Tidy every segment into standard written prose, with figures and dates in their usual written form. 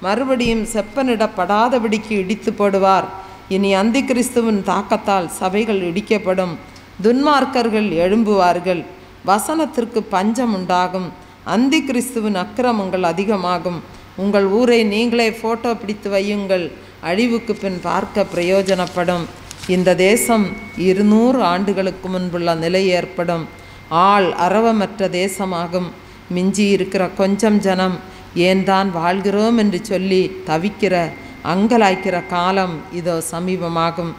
மறுபடியும் செப்பனிடப்படாதபடிக்கு இடித்து போடுவார். இனி அந்தி கிறிஸ்துவின் தாக்கத்தால் சபைகள் இடிக்கப்படும். துன்மார்க்கர்கள் எழும்புவார்கள். வசனத்திற்கு பஞ்சம் உண்டாகும். அந்தி கிறிஸ்துவின் அக்கிரமங்கள் அதிகமாகும். உங்கள் ஊரை நீங்களே ஃபோட்டோ பிடித்து வையுங்கள். அழிவுக்கு பின் பார்க்க பிரயோஜனப்படும். இந்த தேசம் 200 ஆண்டுகளுக்கு முன்புள்ள நிலை ஏற்படும். ஆள் அரவமற்ற தேசமாகும். மிஞ்சி இருக்கிற கொஞ்சம் ஜனம் ஏன் தான் வாழ்கிறோம் என்று சொல்லி தவிக்கிற அங்கலாய்க்கிற காலம் இதோ சமீபமாகும்.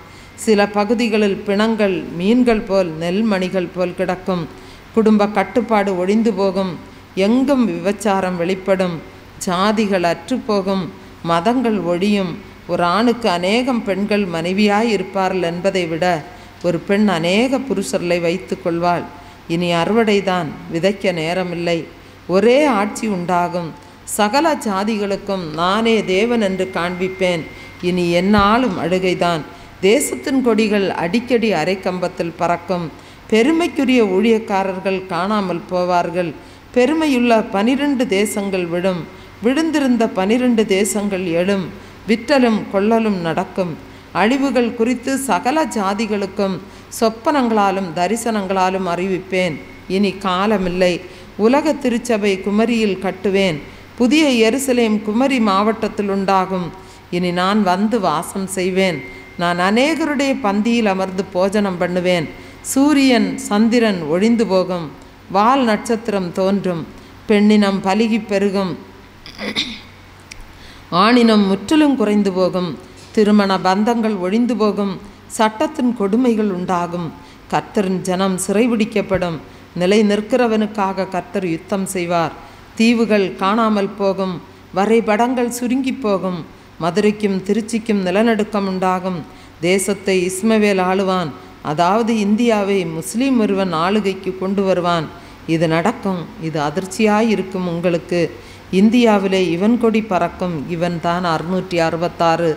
சில பகுதிகளில் பிணங்கள் மீன்கள் போல் நெல்மணிகள் போல் கிடக்கும். குடும்ப கட்டுப்பாடு ஒழிந்து போகும். எங்கும் விபச்சாரம் வெளிப்படும். ஜாதிகள் அற்றுப்போகும். மதங்கள் ஒழியும். ஒரு ஆணுக்கு அநேகம் பெண்கள் மனைவியாய் இருப்பார்கள் என்பதை விட ஒரு பெண் அநேக புருஷர்களை வைத்து கொள்வாள். இனி அறுவடைதான், விதைக்க நேரமில்லை. ஒரே ஆட்சி உண்டாகும். சகல ஜாதிகளுக்கும் நானே தேவன் என்று காண்பிப்பேன். இனி எந்நாளும் அழுகைதான். தேசத்தின் கொடிகள் அடிக்கடி அரைக்கம்பத்தில் பறக்கும். பெருமைக்குரிய ஊழியக்காரர்கள் காணாமல் போவார்கள். பெருமையுள்ள 12 தேசங்கள் விடும். விழுந்திருந்த 12 தேசங்கள் எழும். விற்றலும் கொள்ளலும் நடக்கும். அழிவுகள் குறித்து சகல ஜாதிகளுக்கும் சொப்பனங்களாலும் தரிசனங்களாலும் அறிவிப்பேன். இனி காலமில்லை. உலக திருச்சபை குமரியில் கட்டுவேன். புதிய எருசலேம் குமரி மாவட்டத்தில் உண்டாகும். இனி நான் வந்து வாசம் செய்வேன். நான் அநேகருடைய பந்தியில் அமர்ந்து போஜனம் பண்ணுவேன். சூரியன் சந்திரன் ஒழிந்து போகும். வால் நட்சத்திரம் தோன்றும். பெண்ணினம் பலுகி பெருகும். ஆணினம் முற்றிலும் குறைந்து போகும். திருமண பந்தங்கள் ஒழிந்து போகும். சட்டத்தின் கொடுமைகள் உண்டாகும். கர்த்தரின் ஜனம் சிறைபிடிக்கப்படும். நிலை நிற்கிறவனுக்காக கர்த்தர் யுத்தம் செய்வார். தீவுகள் காணாமல் போகும். வரைபடங்கள் சுருங்கி போகும். மதுரைக்கும் திருச்சிக்கும் நிலநடுக்கம் உண்டாகும். தேசத்தை இஸ்மவேல் ஆளுவான். அதாவது இந்தியாவை முஸ்லீம் ஒருவன் ஆளுகைக்கு கொண்டு வருவான். இது நடக்கும். இது அதிர்ச்சியாயிருக்கும் உங்களுக்கு. இந்தியாவிலே இவன் கொடி பறக்கும். இவன் தான் 666.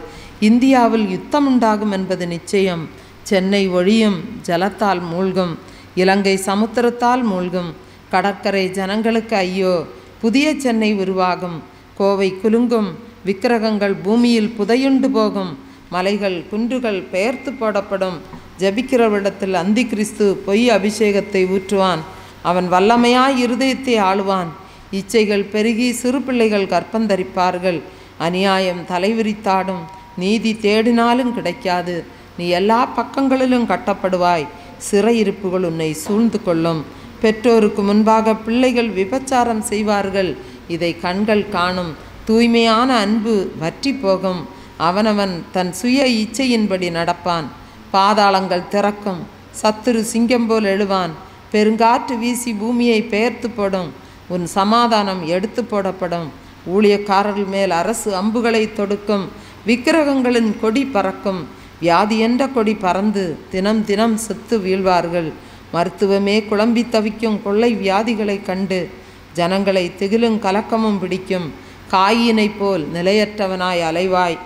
இந்தியாவில் யுத்தம் உண்டாகும் என்பது நிச்சயம். சென்னை ஒழியும். ஜலத்தால் மூழ்கும். இலங்கை சமுத்திரத்தால் மூழ்கும். கடற்கரை ஜனங்களுக்கு ஐயோ. புதிய சென்னை உருவாகும். கோவை குலுங்கும். விக்கிரகங்கள் பூமியில் புதையுண்டு போகும். மலைகள் குன்றுகள் பெயர்த்து போடப்படும். ஜபிக்கிறவரிடத்தில் அந்தி கிறிஸ்து பொய் அபிஷேகத்தை ஊற்றுவான். அவன் வல்லமையாய் இருதயத்தை ஆளுவான். இச்சைகள் பெருகி சிறு பிள்ளைகள் கற்பந்தரிப்பார்கள். அநியாயம் தலைவிரித்தாடும். நீதி தேடினாலும் கிடைக்காது. நீ எல்லா பக்கங்களிலும் கட்டப்படுவாய். சிறையிருப்புகள் உன்னை சூழ்ந்து கொள்ளும். பெற்றோருக்கு முன்பாக பிள்ளைகள் விபச்சாரம் செய்வார்கள். இதை கண்கள் காணும். தூய்மையான அன்பு வற்றி போகும். அவனவன் தன் சுய இச்சையின்படி நடப்பான். பாதாளங்கள் திறக்கும். சத்துரு சிங்கம் போல் எழுவான். பெருங்காற்று வீசி பூமியை பெயர்த்து போடும். உன் சமாதானம் எடுத்து போடப்படும். ஊழியக்காரர்கள் மேல் அரசு அம்புகளை தொடுக்கும். விக்கிரகங்களின் கொடி பறக்கும். வியாதி என்ற கொடி பறந்து தினம் தினம் செத்து வீழ்வார்கள். மருத்துவமே குழம்பி தவிக்கும் கொள்ளை வியாதிகளை கண்டு ஜனங்களை திகிலும் கலக்கமும் பிடிக்கும். காயினை போல் நிலையற்றவனாய் அலைவாய்.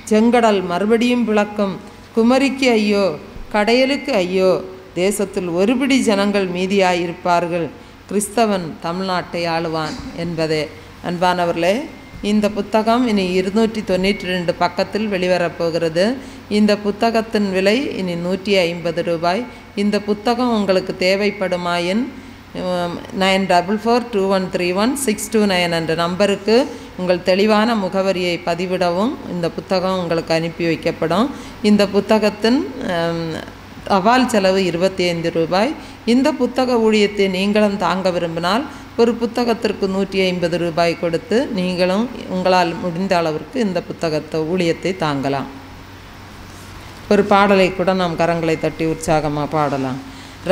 செங்கடல் மறுபடியும் விளக்கும். குமரிக்கு ஐயோ, கடையலுக்கு ஐயோ. தேசத்தில் ஒருபிடி ஜனங்கள் மீதியாயிருப்பார்கள். கிறிஸ்தவன் தமிழ்நாட்டை ஆளுவான் என்பதே. அன்பானவர்களே, இந்த புத்தகம் இனி 292 பக்கத்தில் வெளிவரப்போகிறது. இந்த புத்தகத்தின் விலை இனி 150 ரூபாய். இந்த புத்தகம் உங்களுக்கு தேவைப்படுமாயின் 9442131629 என்ற நம்பருக்கு உங்கள் தெளிவான முகவரியை பதிவிடவும் இந்த புத்தகம் உங்களுக்கு அனுப்பி வைக்கப்படும். இந்த புத்தகத்தின் தபால் செலவு 25 ரூபாய். இந்த புத்தக ஊழியத்தை நீங்களும் தாங்க விரும்பினால் ஒரு புத்தகத்திற்கு 150 ரூபாய் கொடுத்து நீங்களும் உங்களால் முடிந்த அளவிற்கு இந்த புத்தகத்தை ஊழியத்தை தாங்கலாம். ஒரு பாடலை கூட நாம் கரங்களை தட்டி உற்சாகமாக பாடலாம்.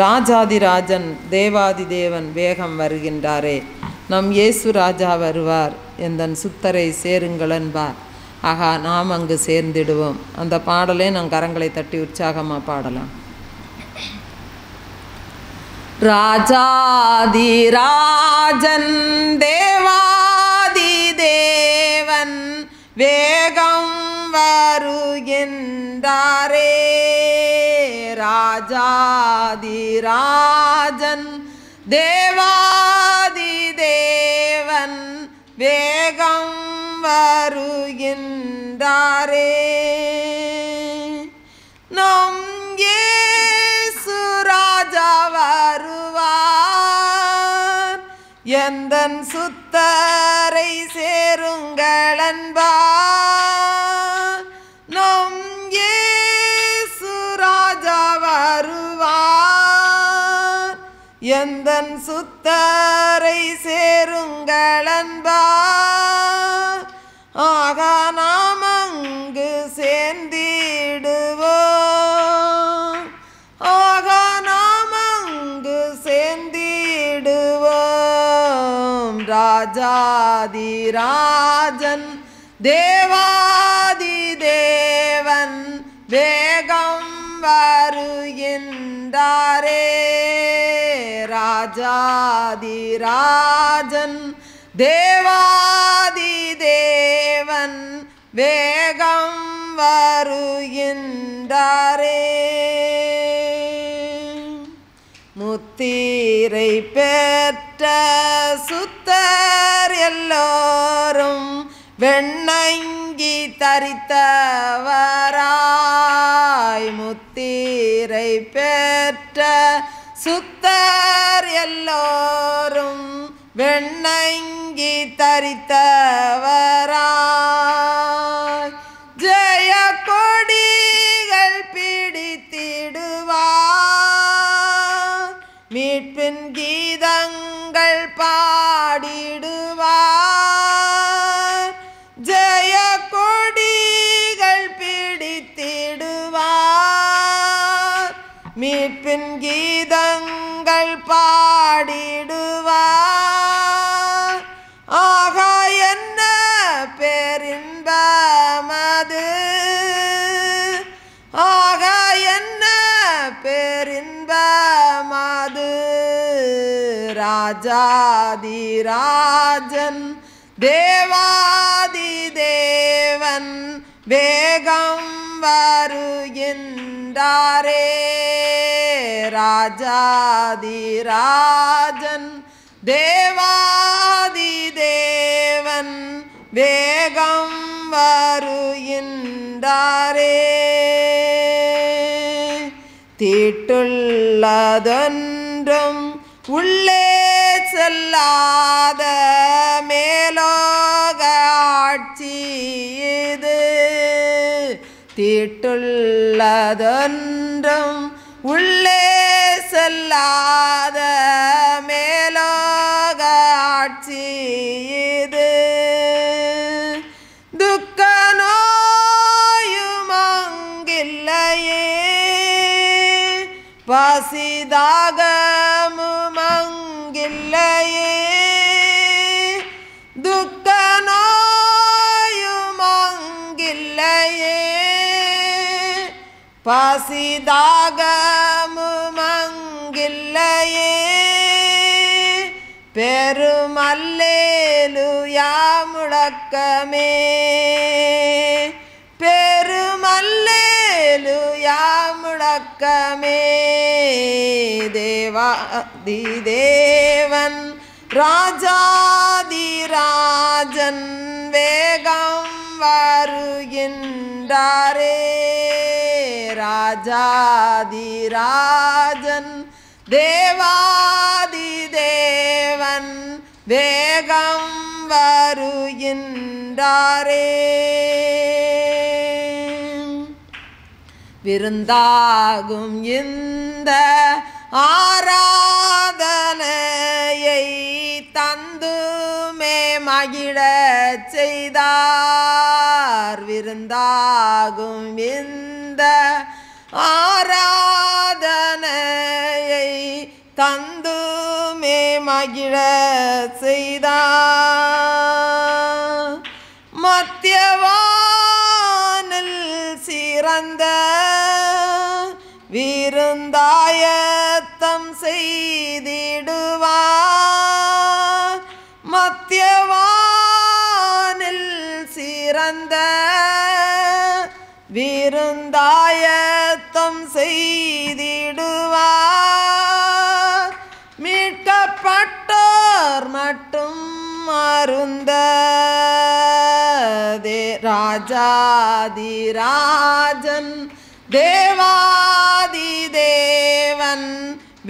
ராஜாதி ராஜன் தேவாதி தேவன் வேகம் வருகின்றாரே, நம் இயேசு ராஜா வருவார், எந்தன் சுத்தரை சேருங்கள் என்பார். ஆகா, நாம் அங்கு சேர்ந்திடுவோம். அந்த பாடலை நாம் கரங்களை தட்டி உற்சாகமாக பாடலாம். ராஜாதி ராஜன் தேவாதி தேவன் வேகம் வருகின்றாரே, ராஜாதி ராஜன் தேவாதி தேவன் வேகம் வருகின்றாரே. நம் இயேசு ராஜா வருவார், எந்தன் சுத்தரை சேருங்கள் என்பார். நம் இயேசு ராஜா வருவார், எந்தன் சுத்தரை சேருங்கள் என்பார். ஆக நாம் அங்கு சேர்ந்திடுவோம், ஆக நாம் அங்கு சேர்ந்திடுவோம். ராஜாதி ராஜன் தேவாதி தேவன் வேகம் வருகின்றாரே. ராஜாதி ராஜன் தேவாதி தேவன் வேகம் வருகின்றாரே. முத்திரை பெற்ற சுத்தர் எல்லோரும் வெண்ணங்கி தரித்தவராய். முத்திரை பெற்ற சுத்தர் எல்லோரும் வெண்ணங்கி தரித்தவராய். ஜெய கொடிகள் பிடித்திடுவார், மீட்பின் கீதங்கள் பாடிடுவார். ஜெய கொடிகள் பிடித்திடுவார், மீட்பின் கீதங்கள் பாடிடுவார். ஆகா என்ன பேரின்பமது, ஆகா என்ன பேரின்பமது. ராஜாதி ராஜன் தேவாதி தேவன் வேகம் வருகின்றாரே. ராஜாதி ராஜன் தேவாதி தேவன் வேகம் வருகின்றாரே. தீட்டுள்ளதொன்றும் உள்ளே செல்லாத மேலோக ஆட்சி இது. தீட்டுள்ளதொன்றும் உள்ளே செல்லாத மேலோக ஆட்சி இது. துக்க நோயும் அங்கில்லையே, பசிதாகமும் அங்கில்லையே. துக்க நோயும் அங்கில்லையே, பசிதாகமும் அங்கில்லையே. பெருமல்லேலூயா முழக்கமே, பெருமல்லேலூயா முழக்கமே. தேவாதி தேவன் ராஜாதி ராஜன் வேகம் வருகின்றாரே. ராஜாதி ராஜன் தேவாதி தேவன் வேகம் வருகின்றாரே. விருந்தாகும் இந்த ஆராதனையை தந்துமே மகிழச் செய்தார். விருந்தாகும் இந்த ஆராதனையை தந்துமே மகிழச் செய்தார். மத்தியவானில் சிறந்த விருந்தாயத்தம் செய்திடுவார். மத்தியவானில் சிறந்த விருந்தாயத்தம் செய்திடுவார். மீட்கப்பட்டோர் மட்டும் அருந்த ராஜாதிராஜன் தேவாதி தேவன்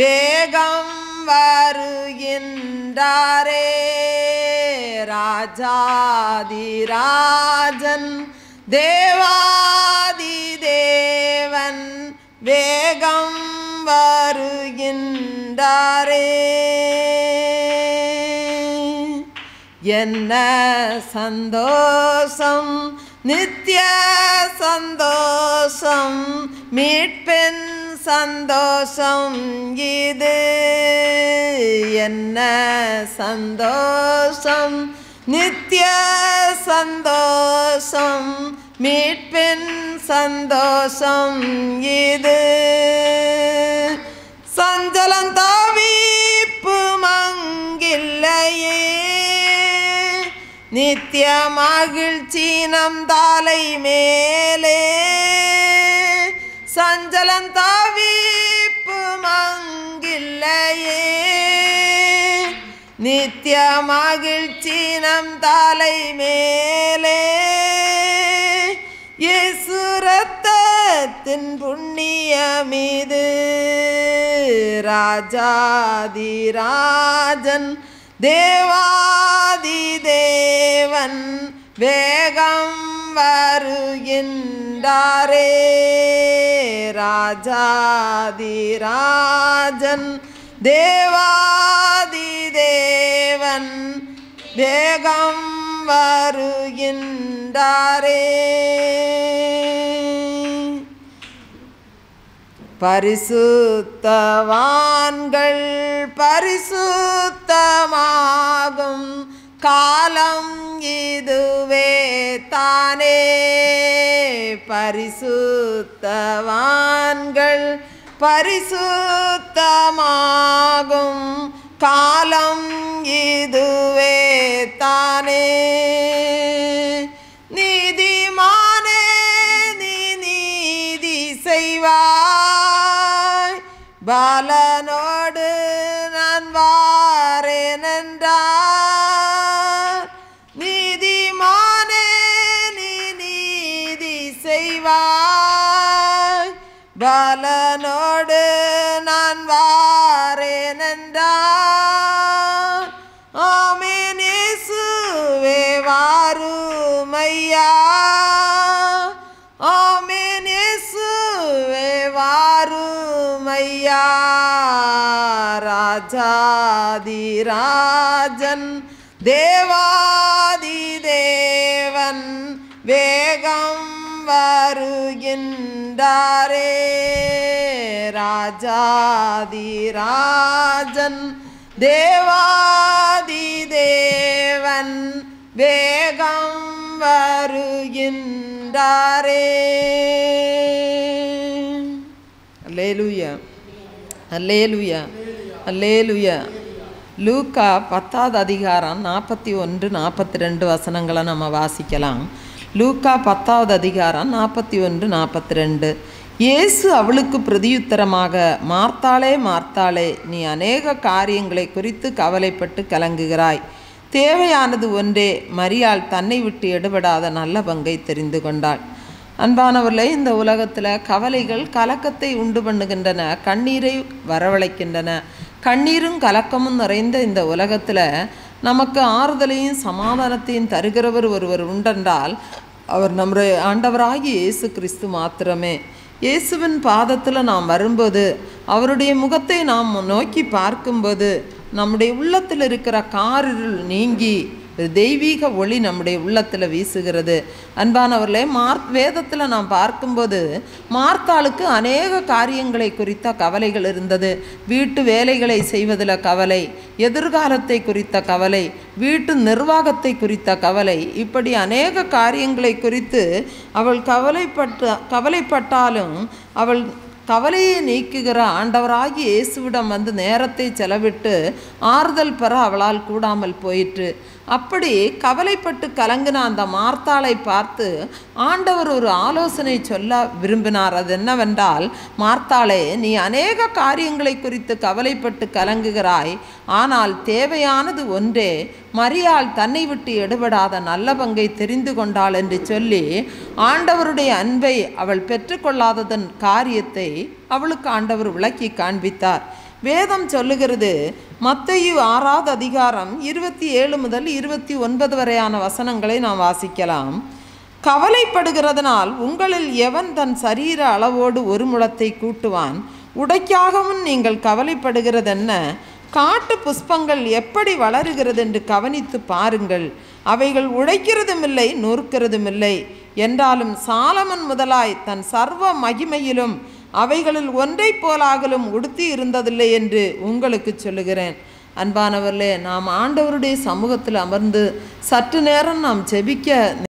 வேகம் வருகின்றாரே. ராஜாதிராஜன் தேவாதி தேவன் வேகம் வருகின்றாரே. என்ன சந்தோஷம், நித்திய சந்தோஷம், மீட்பின் சந்தோஷம் இது. என்ன சந்தோஷம், நித்திய சந்தோஷம், மீட்பின் சந்தோஷம் இது. சஞ்சலம் தவிப்பு மங்கில்லையே, நித்திய மகிழ்ச்சி நம் தலை மேலே. சஞ்சலம் தவிப்பு மங்கில்லையே, நித்திய மகிழ்ச்சி நம் தலை மேலே. இயேசு ரத்தத்தின் புண்ணியமிது. ராஜாதிராஜன் தேவாதி தேவன் வேகம் வருகின்றாரே. ராஜாதிராஜன் தேவாதி தேவன் வேகம் வருகின்றாரே. பரிசுத்தவான்கள் பரிசுத்தமாகும் காலம் இதுவே தானே. பரிசுத்தவான்கள் பரிசுத்தமாகும் காலம் இதுவே தானே. நீதிமானே நீ நீதி செய்வாய், பாலனோடு நான் வாரேன் என்றார். நீதிமானே நீ நீதி செய்வாய், பாலனோடு நான் வாரேன் என்றார். ஆமென் இயேசுவே வாருமையா, ஆமென் இயேசுவே வாருமையா. ராஜாதிராஜன் தேவாதி தேவன் வேகம் வருகின்றாரே. ராஜாதிராஜன் தேவாதி தேவன் வேகம் வருகின்றாரே. அல்லேலூயா, அல்லேலூயா, அல்லேலூயா. லூக்கா 10வது அதிகாரம் 41, 42 வசனங்களை நம்ம வாசிக்கலாம். லூக்கா 10வது அதிகாரம் 41, 42. இயேசு அவளுக்கு பிரதியுத்தரமாக, மார்த்தாளே மார்த்தாளே, நீ அநேக காரியங்களை குறித்து கவலைப்பட்டு கலங்குகிறாய். தேவையானது ஒன்றே. மரியாள் தன்னை விட்டு எடுபடாத நல்ல பங்கை தெரிந்து கொண்டாள். அன்பானவர்களே, இந்த உலகத்தில் கவலைகள் கலக்கத்தை உண்டு பண்ணுகின்றன, கண்ணீரை வரவழைக்கின்றன. கண்ணீரும் கலக்கமும் நிறைந்த இந்த உலகத்தில் நமக்கு ஆறுதலையும் சமாதானத்தையும் தருகிறவர் ஒருவர் உண்டென்றால் அவர் நம்முடைய ஆண்டவராகிய இயேசு கிறிஸ்து மாத்திரமே. இயேசுவின் பாதத்தில் நாம் வரும்போது, அவருடைய முகத்தை நாம் நோக்கி பார்க்கும்போது, நம்முடைய உள்ளத்தில் இருக்கிற காரிருள் நீங்கி தெய்வீக ஒளி நம்முடைய உள்ளத்தில் வீசுகிறது. அன்பானவர்களே, வேதத்தில் நாம் பார்க்கும்போது மார்த்தாளுக்கு அநேக காரியங்களை குறித்த கவலைகள் இருந்தது. வீட்டு வேலைகளை செய்வதில் கவலை, எதிர்காலத்தை குறித்த கவலை, வீட்டு நிர்வாகத்தை குறித்த கவலை, இப்படி அநேக காரியங்களை குறித்து அவள் கவலைப்பட்டாலும் அவள் கவலையை நீக்குகிற ஆண்டவராகி இயேசுவிடம் வந்து நேரத்தை செலவிட்டு ஆறுதல் பெற அவளால் கூடாமல் போயிற்று. அப்படி கவலைப்பட்டு கலங்கின அந்த மார்த்தாளை பார்த்து ஆண்டவர் ஒரு ஆலோசனை சொல்ல விரும்பினார். அது என்னவென்றால், மார்த்தாளே, நீ அநேக காரியங்களை குறித்து கவலைப்பட்டு கலங்குகிறாய், ஆனால் தேவையானது ஒன்றே. மரியாள் தன்னை விட்டு எடுபடாத நல்ல பங்கை தெரிந்து கொண்டாள் என்று சொல்லி ஆண்டவருடைய அன்பை அவள் பெற்றுக்கொள்ளாததன் காரியத்தை அவளுக்கு ஆண்டவர் விளக்கி காண்பித்தார். வேதம் சொல்லுகிறது, மத்தேயு 6வது அதிகாரம் 27 முதல் 29 வரையான வசனங்களை நாம் வாசிக்கலாம். கவலைப்படுகிறதனால் உங்களில் எவன் தன் சரீர அளவோடு ஒரு முழத்தை கூட்டுவான்? உடைக்காகவும் நீங்கள் கவலைப்படுகிறதென்ன? காட்டு புஷ்பங்கள் எப்படி வளருகிறது என்று கவனித்து பாருங்கள். அவைகள் உழைக்கிறதுமில்லை, நொறுக்கிறதுமில்லை. என்றாலும் சாலமன் முதலாய் தன் சர்வ மகிமையிலும் அவைகளில் ஒன்றை போலாகலும் உடுத்தி இருந்ததில்லை என்று உங்களுக்கு சொல்லுகிறேன். அன்பானவர்களே, நாம் ஆண்டவருடைய சமூகத்தில் அமர்ந்து சற்று நேரம் நாம் ஜெபிக்க